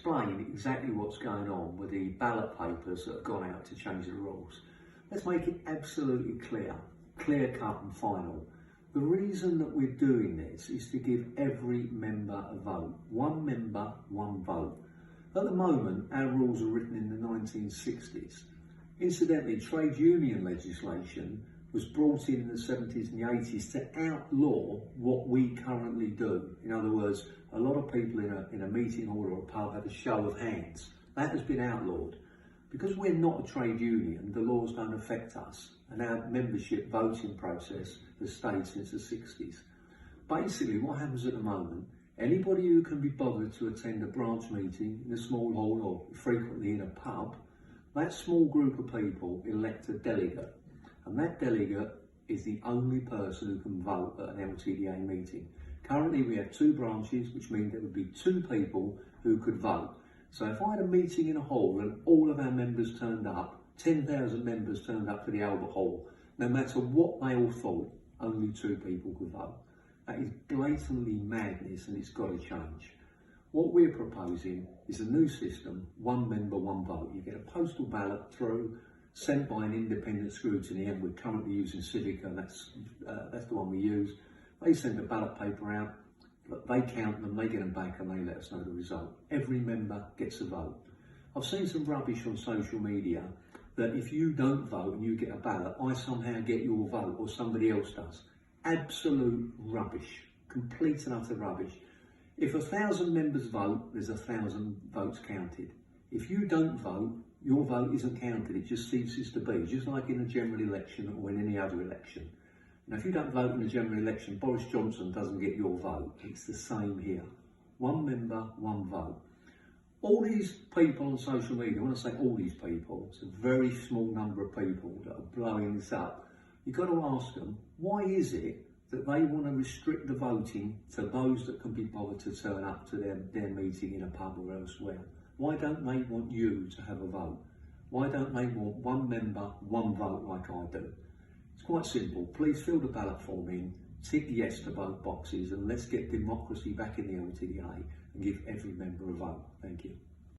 explain exactly what's going on with the ballot papers that have gone out to change the rules. Let's make it absolutely clear cut and final. The reason that we're doing this is to give every member a vote. One member, one vote. At the moment, our rules are written in the 1960s. Incidentally, trade union legislation was brought in the 70s and the 80s to outlaw what we currently do. In other words, a lot of people in a meeting hall or a pub have a show of hands. That has been outlawed. Because we're not a trade union, the laws don't affect us, and our membership voting process has stayed since the 60s. Basically, what happens at the moment, anybody who can be bothered to attend a branch meeting in a small hall or frequently in a pub, that small group of people elect a delegate. And that delegate is the only person who can vote at an LTDA meeting. Currently we have 2 branches, which means there would be 2 people who could vote. So if I had a meeting in a hall and all of our members turned up, 10,000 members turned up to the Albert Hall, no matter what they all thought, only 2 people could vote. That is blatantly madness, and it's got to change. What we're proposing is a new system, 1 member, 1 vote. You get a postal ballot through, sent by an independent scrutiny, and we're currently using Civica, and that's the one we use. They send the ballot paper out, they count them, they get them back, and they let us know the result. Every member gets a vote. I've seen some rubbish on social media that if you don't vote and you get a ballot, I somehow get your vote or somebody else does. Absolute rubbish, complete and utter rubbish. If 1,000 members vote, there's 1,000 votes counted. If you don't vote, your vote isn't counted, it just ceases to be, just like in a general election or in any other election. Now, if you don't vote in a general election, Boris Johnson doesn't get your vote. It's the same here. 1 member, 1 vote. All these people on social media, when I say all these people, it's a very small number of people that are blowing this up. You've got to ask them, why is it that they want to restrict the voting to those that can be bothered to turn up to their meeting in a pub or elsewhere? Why don't they want you to have a vote? Why don't they want 1 member, 1 vote like I do? It's quite simple. Please fill the ballot form in, tick yes to both boxes, and let's get democracy back in the LTDA and give every member a vote. Thank you.